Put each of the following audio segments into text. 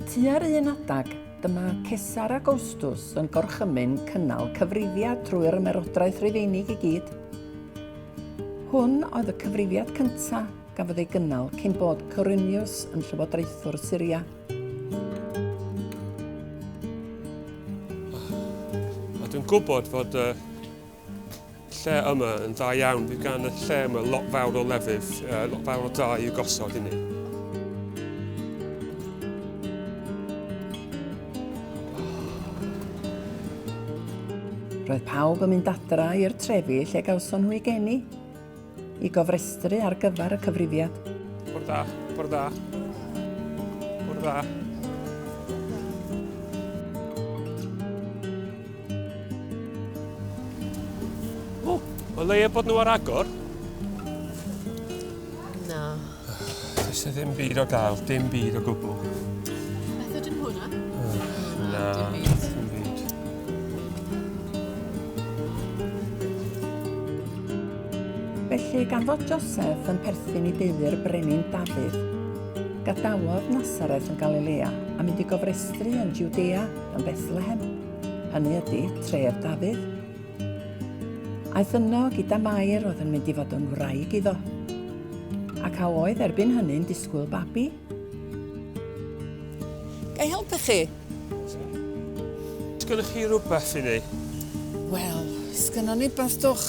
Tua'r un adag, dyma Cesar Agostws yn gorchymyn cynnal cyfrifiad trwy'r ymerodraeth Rufeinig I gyd. Hwn oedd y cyfrifiad cyntaf gafodd ei gynnal cyn bod Quirinius yn llywodraethwr Syria. Dwi'n gwybod fod y lle yma yn dda iawn. Bydd gan y lle yma lot fawr o lefydd, lot fawr o da i'w gosod I ni. Roedd pawb yn mynd adra i'r trefi lle gawson nhw I geni, I gofrestru ar gyfer y cyfrifiad. Bore da, bore da. Bore da. O, o leia bod nhw ar agor? Na. Does ddim byd o gael, dim byd o gwbl. Beth ydyn hwnna? Na, dim byd. Felly, gan fod Joseph yn perthyn I deulu'r brenin Dafydd, gadawodd Nazareth yn Galilea a mynd I gofrestru yn Judea yn Bethlehem. Hynny ydy tref Dafydd. Aeth yno gyda Mair oedd yn mynd I fod yn wraig iddo. Ac a oedd erbyn hynny'n disgwyl babi. Gai helpu chi? Sgynnoch chi rhywbeth I ni? Wel, sgynnon ni beth dwch.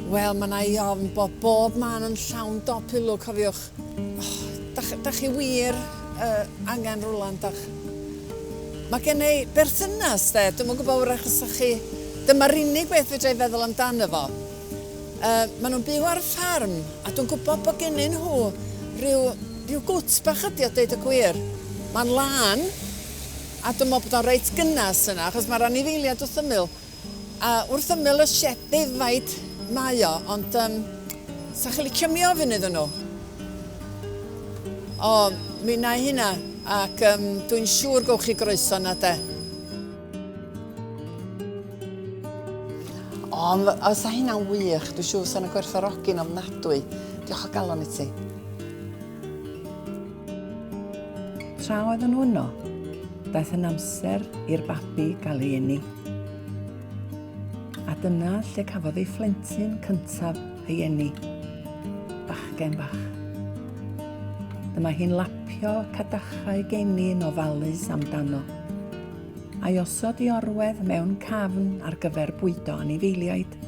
Wel, mae yna I ofn bod bob man yn llawn dopilw, cofiwch. Da chi wir angen rwlan, dach. Mae gen I berthynas, de. Dwi'n gwybod wrach os chi. Dyma'r unig beth fedra I feddwl amdano fo. Maen nhw'n byw ar ffarm, a dwi'n gwybod bod gennyn nhw rhyw gwt bach ydi o deud y gwir. Mae'n lan, a dwi'n meddwl bod o'n reit gynnas yna, achos mae'r anifeiliad wrth ymyl. A wrth ymyl y sied defaid mae o, ond sa chi licio mi ofyn iddyn nhw? O, mi na I hynna, ac dwi'n siŵr gowch chi groeso na de. O, os a hynna'n wych, dwi'n siŵr sa'n y gwerthfawrogi'n ofnadwy. Diolch o galon I ti. Tra oedden nhw yno, daeth yn amser i'r babi gael ei eni. A dyna lle cafodd ei phlentyn cyntaf ei eni, bachgen bach. Dyma hi'n lapio cadachau geni yn ofalus amdano, a'i osod I orwedd mewn cafn ar gyfer bwydo anifeiliaid.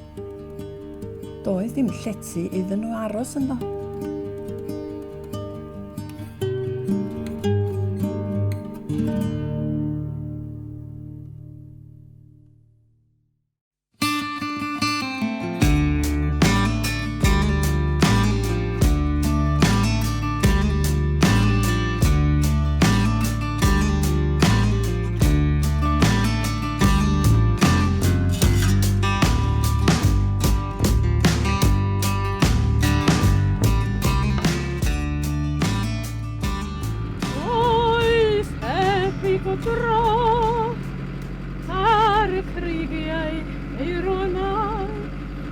Doedd ddim llety iddyn nhw aros ynddo. Dro ar y crigiau eironau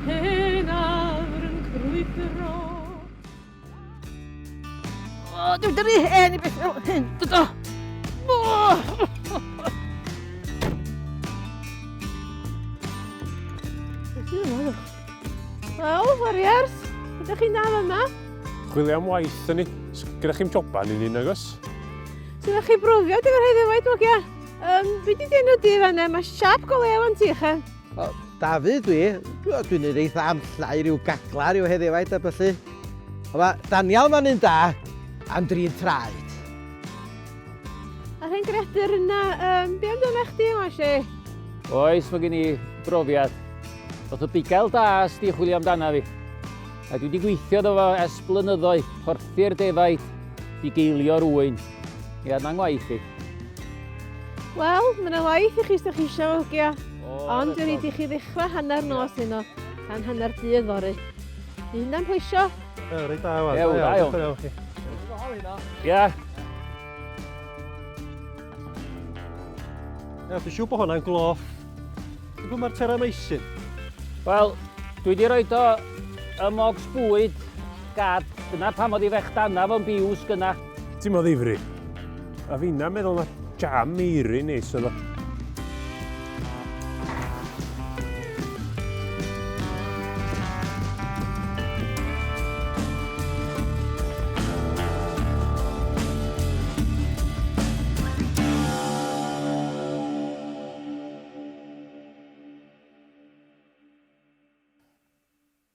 hen awr yn crwydro. O, dwi'n dyrru hen I beth fel hyn, dydo. Wel, wariars, ydych chi'n dal yma? Chwilio am waith yn ni. Gyda chi'n joban I ni, nagos? Sydd chi brofiad efo'r heddiwaith mwgia? Beth I dyn nhw di fanna? Mae siap go lew yn ti, chan? Dafydd dwi'n neud eitha amllai rhyw gagla rhyw heddiwaith a byllu. Mae Daniel ma'n un da am drin traed. A rhain gredur yna, be amdana chdi yma si? Oes, mae gen I brofiad. Doedd y bigael da ysdi chwilio amdana fi. A dwi wedi gweithio efo fo ers blynyddoedd, porthi'r defaid, di geilio rwyn. Ia, na'n ngwaith I. Wel, mae yna waith I chi sy'ch chi eisiau wgia. Ond dwi'n rhaid I chi ddechrau hanner nos hynno, gan hanner dydd fory. Di hynna'n pwysio? Reit da, wan. Ie, da iawn. Ia. Dwi'n siŵr bod hwnna'n gloff. Dwi'n gwybod mae'r terameisin. Wel, dwi wedi rhoi o ym mogs bwyd, gad. Dyna pam oedd I fech dana fo'n biws gynna. Ti'n mo ddifri? A finna'n meddwl na jam eiri neis oedd o.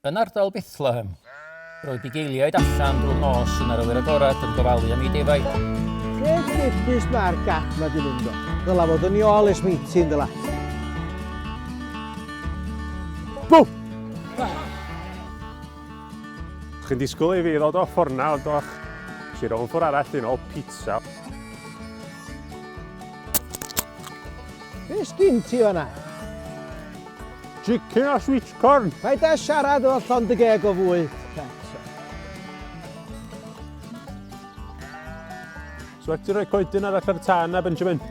Yn ardal Bethlehem, roedd bugeiliaid allan drwy'r nos yn ar awyr agorad yn gofalu am ei defaid. Lle gyffus mae'r gap ma di mynd o? Dyla fod yn ôl ys meeting dyla. Bw! Chi'n disgwyl i fi ddod o fforna, ond o'ch si ro'n ffwr arall un o pizza. Be sgyn ti o'na? Chicken a sweet corn. Paid â siarad o llond y geg o fwy. So ac ti'n rhoi coedyn arall ar y tân na, Benjamin?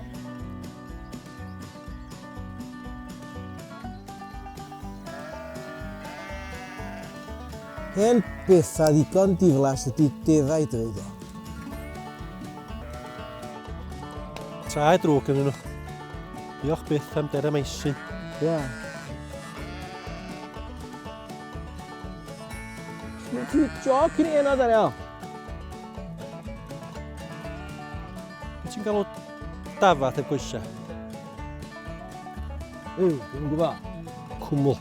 Hen beth a ddigon diflas ydy defaid dweud e. Traed drwg yn nhw. Diolch byth am der ameisin. Ia. Ti'n joc i ni yna Daniel? Ti'n galw dafad heb goesau? Yw, dwi'n gwybod. Cwmwl.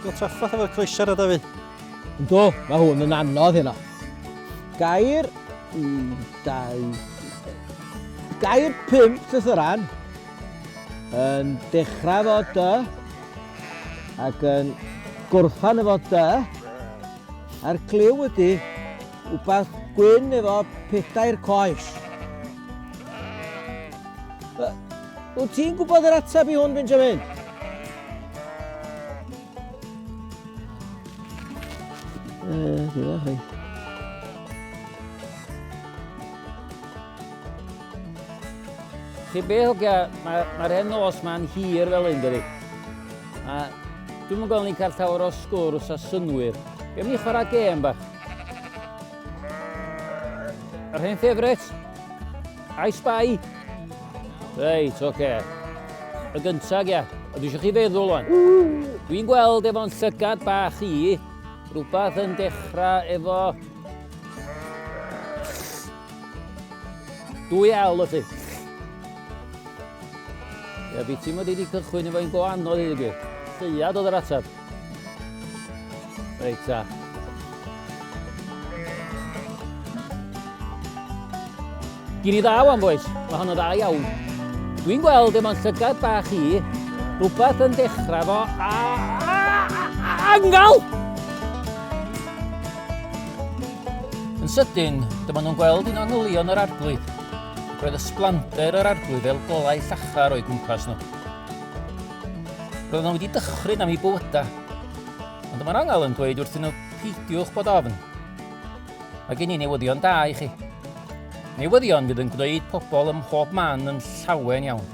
Gael traffath efo'r croesiar yda fi. Ynddo, mae hwn yn anodd hynna. Gair, Gair 5 llythyran yn dechrau fo dy ac yn gwrthon efo dy a'r cliw ydy rhywbeth gwyn efo 4 coes. Wyt ti'n gwybod yr ateb i hwn, Benjamin? Dwi'n chi. Chi be hogia, mae'r hen nos ma'n hir fel un dydi. A dwi'n mwyn gael ni'n cael llawer o sgwrs a synwyr. Be am ni chwarae gêm bach? Yr hen ffefrit? I Spy? Reit, oce. Y gyntaf, ia. A dwi eisiau chi feddwl o'n. Dwi'n gweld efo'n llygad bach i, rhywbeth yn dechrau efo... 2 L y chi. Ia, fi ti'n mod i wedi cychwyn efo'n go anodd i ddygyd. Lleiad oedd yr ateb. Reit ta. Gyn i dda wan, boes. Mae hwn yn dda iawn. Dwi'n gweld efo'n llygad bach i, rhywbeth yn dechrau fo angal! Yn sydyn, dyma nhw'n gweld un o angylion yr arglwydd. Roedd ysblander yr arglwydd fel golau llachar o'i gwmpas nhw. Roedd nhw wedi dychryn am ei bywydau, ond mae'r angal yn dweud wrthyn nhw peidiwch bod ofn. Mae gen i newyddion da i chi. Newyddion fydd yn gwneud pobl ym mhob man yn llawen iawn.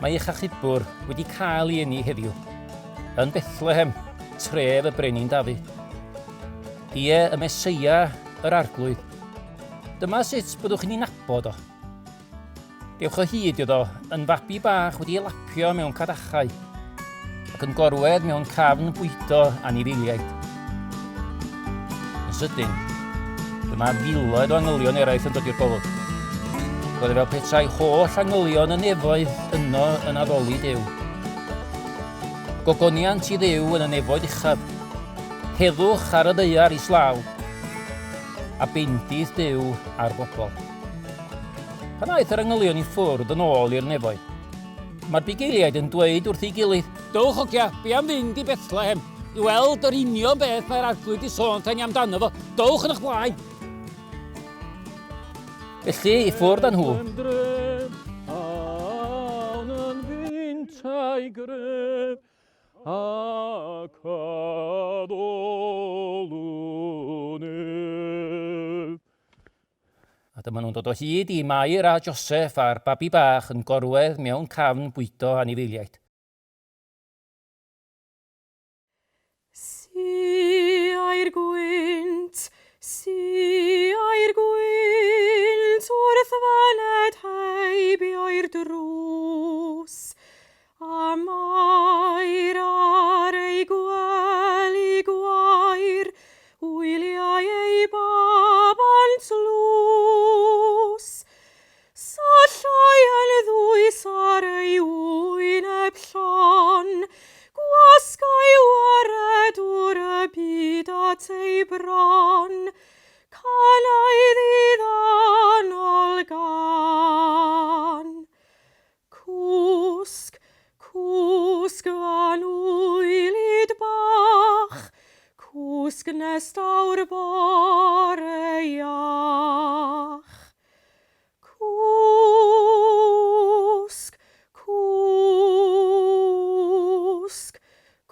Mae eich achubwr wedi cael ei eni heddiw, yn Bethlehem, tref y brenin Dafydd. Ie, y Meseia, yr arglwydd. Dyma sut byddwch chi'n ei nabod o. Dewch o hyd iddo yn fabi bach wedi ei lapio mewn cadachau ac yn gorwedd mewn cafn bwydo anifeiliaid. Yn sydyn, dyma filoedd o angylion eraill yn dod i'r golwg. Roedd e fel petai holl angylion y nefoedd yno yn addoli Duw. Gogoniant i Dduw yn y nefoedd uchaf, heddwch ar y ddaear islaw, a bendith Duw ar bobl. Pan aeth yr angylion i ffwrdd yn ôl i'r nefoedd, mae'r bugeiliaid yn dweud wrth ei gilydd, dowch hogia, bi am fynd i Bethlehem, i weld yr union beth mae'r arglwydd i sôn tan i amdano fo, dowch yn eich blaen. Felly, i ffwrdd â nhw. A dyma nhw'n dod o hyd i Mair a Joseph a'r babi bach yn gorwedd mewn cafn bwydo anifeiliaid. Siair gwynt, wrth faned heibio'r drws, a Mair ar ei gwely gwair, wyliau ei babant lws. Sallai yn ddwys ar ei wyneb llon, gwasgau waredwr y byd at ei bron, canau ddiddonol gan. Cwsg, cwsg fan wylid bach, cwsg nes dawr bore iach. Cwsg, cwsg,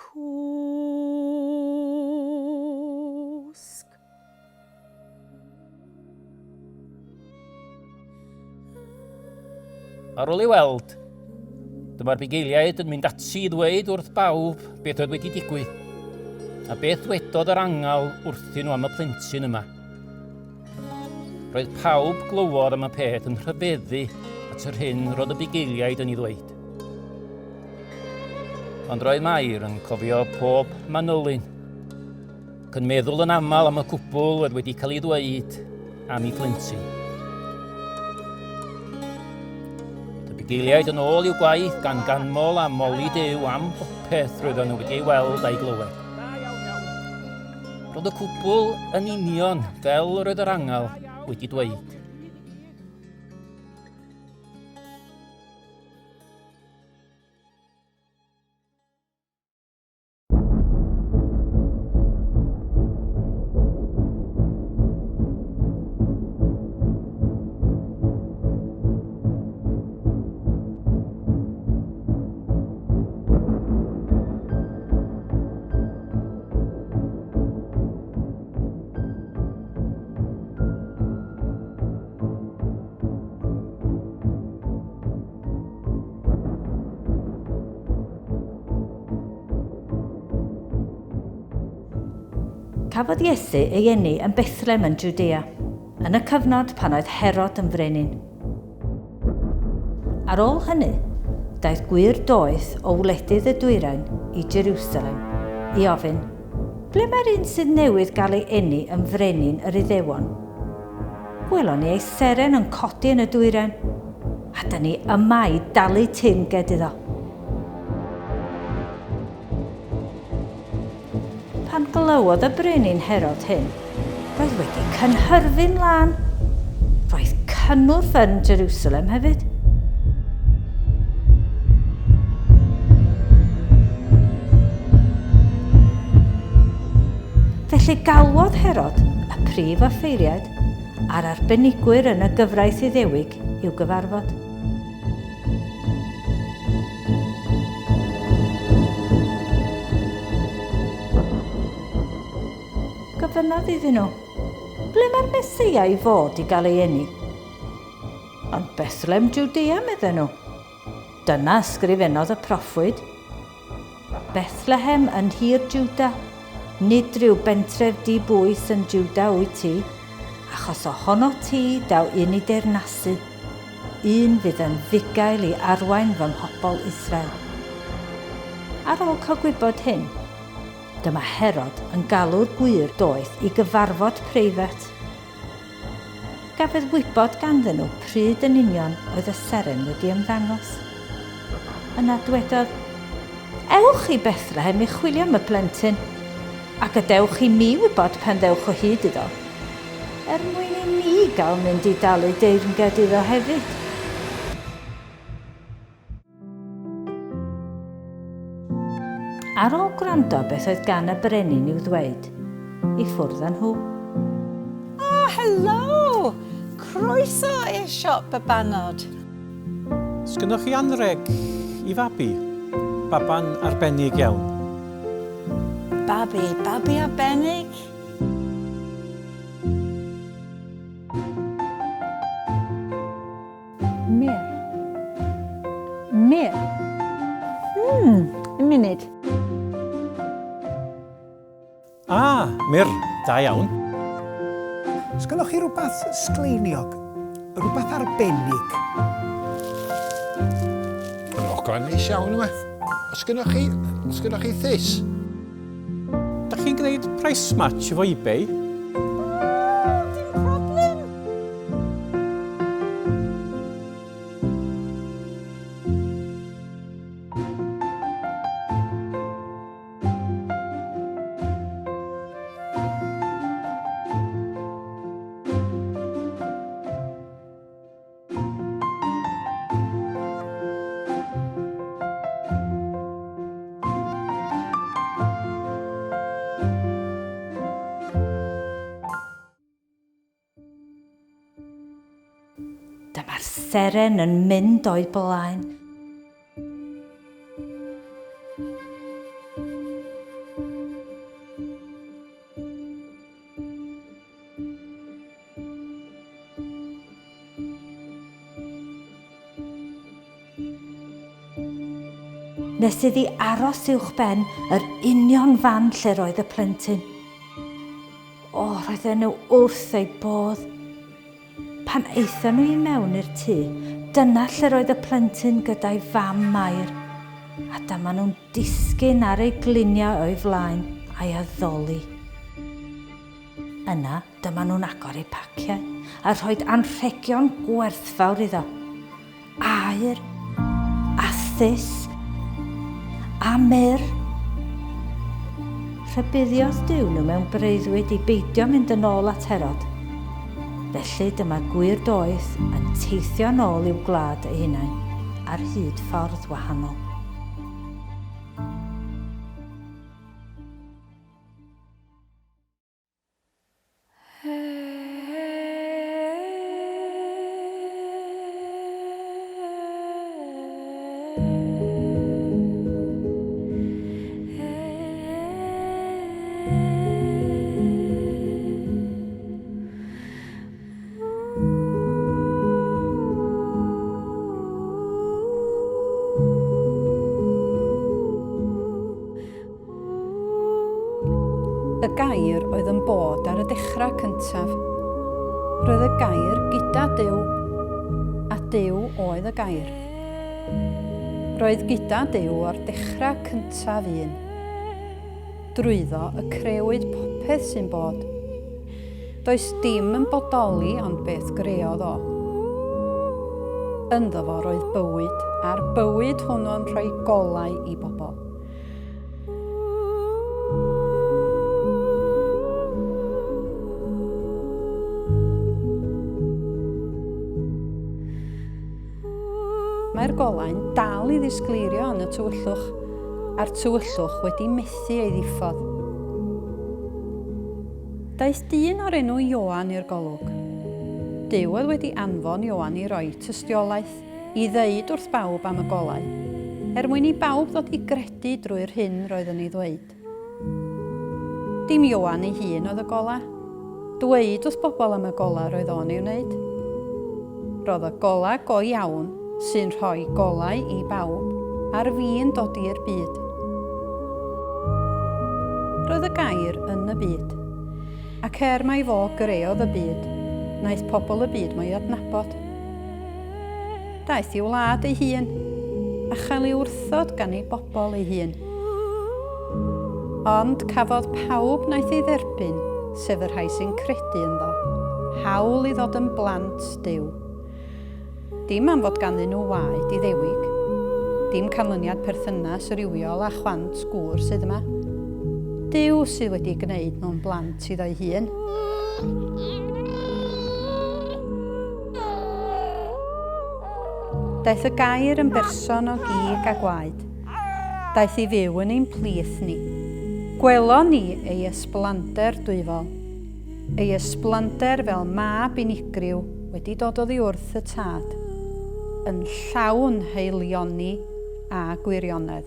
cwsg. Ar ôl ei weld, dyma'r bugeiliaid yn mynd ati i ddweud wrth bawb beth oedd wedi digwydd, a beth wedodd yr angal wrthyn nhw am y plentyn yma. Roedd pawb glywod am y peth yn rhyfeddu at yr hyn roedd y bugeiliaid yn ei ddweud. Ond roedd Mair yn cofio pob manylun, ac yn meddwl yn aml am y cwbl oedd wedi cael ei ddweud am ei plentyn. Bugeiliaid yn ôl i'w gwaith gan ganmol a moli Duw am popeth roedden nhw wedi ei weld a'i glywed. Roedd y cwbl yn union fel roedd yr angal wedi dweud. Cafodd Iesu ei eni yn Bethlem yn Jwdea, yn y cyfnod pan oedd Herod yn frenin. Ar ôl hynny, daeth gwir doeth o wledydd y dwyrain i Jerusalem i ofyn, ble mae'r un sydd newydd gael ei eni yn frenin yr Iddewon? Gwelon ni ei seren yn codi yn y dwyrain, a da ni yma i dalu teyrnged iddo. Pan glywodd y brenin Herod hyn, roedd wedi cynhyrfu'n lan. Roedd cynnwrf yn Jerusalem hefyd. Felly galwodd Herod y prif offeiriad a'r arbenigwyr yn y gyfraith Iddewig i'w gyfarfod. Gofynnodd iddyn nhw, ble mae'r Mesia i fod i gael ei eni? Ond Bethlem Jwdea, medden nhw. Dyna ysgrifennodd y proffwyd. Bethlehem yn hir Jwda, nid rhyw bentref dibwys yn Jwda wyt ti, achos ohono ti daw un i deyrnasu, un fydd yn fugail i arwain fy mhobol Israel. Ar ôl cael gwybod hyn, dyma Herod yn galw'r gwir doeth i gyfarfod preifat. Gafodd wybod ganddyn nhw pryd yn union oedd y seren wedi ymddangos. Yna dywedodd, ewch i Bethlehem i chwilio am y plentyn, ac ydewch i mi wybod pan ddewch o hyd iddo, mwyn i mi gael mynd i dalu deyrnged iddo hefyd. Ar ôl gwrando beth oedd gan y brenin i'w ddweud, i ffwrdd â nhw. Oh, helo! Croeso i'r siop babanod. Sgynnoch chi anreg i fabi? Baban arbennig iawn. Babi arbennig? Un munud. Myr, da iawn. Sgynnoch chi rhywbeth sgleiniog? Rhywbeth arbennig? Logo'n neis iawn yma. Sgynnoch chi ddys? Da chi'n gwneud price match efo eBay? Dyma'r seren yn mynd o'i blaen. Nes iddi aros uwchben yr union fan lle roedd y plentyn. Roedden nhw wrth eu bodd. Pan eithon nhw i mewn i'r tŷ, dyna lle roedd y plentyn gyda'i fam Mair. A dyma nhw'n disgyn ar ei gliniau o'i flaen a'i addoli. Yna, dyma nhw'n agor eu paciau a rhoi anrhegion gwerthfawr iddo. Aur, a thys, a myr. Rhybuddiodd Duw nhw mewn breuddwyd i beidio mynd yn ôl at Herod. Felly dyma gwir doeth yn teithio yn ôl i'w gwlad eu hunain ar hyd ffordd wahanol. Y gair oedd yn bod ar y dechrau cyntaf. Roedd y gair gyda Duw, a Duw oedd y gair. Roedd gyda Duw o'r dechrau cyntaf un. Drwyddo y crewyd popeth sy'n bod. Does dim yn bodoli ond beth greodd o. Ynddo fo roedd bywyd, a'r bywyd hwnnw'n rhoi golau i bobl. Mae'r golau'n dal i ddisgleirio yn y tywyllwch, a'r tywyllwch wedi methu ei ddiffodd. Daeth dyn o'r enw Ioan i'r golwg. Duw oedd wedi anfon Ioan i roi tystiolaeth i ddeud wrth bawb am y golau, mwyn i bawb ddod i gredu drwy'r hyn roedd yn ei ddweud. Dim Ioan ei hun oedd y gola. Dweud wrth bobl am y gola roedd o'n ei wneud. Roedd y gola go iawn sy'n rhoi golau i bawb ar fi'n dod i'r byd. Roedd y gair yn y byd, ac mai fo greodd y byd, naeth pobl y byd mae adnabod. Daeth i wlad ei hun, a chael ei wrthod gan ei bobl ei hun. Ond cafodd pawb naeth ei dderbyn, sef y rhai sy'n credu ynddo, hawl i ddod yn blant Duw. Dim am fod ganddyn nhw waed i ddewig, dim canlyniad perthynas rywiol a chwant gŵr sydd yma. Duw sydd wedi gwneud nhw'n blant iddo'i hun. Daeth y gair yn berson o gig a gwaed. Daeth i fyw yn ein plith ni. Gwelon ni ei ysblander dwyfol. Ei ysblander fel mab unigryw wedi dod oddi wrth y tad, yn llawn heilioni a gwirionedd.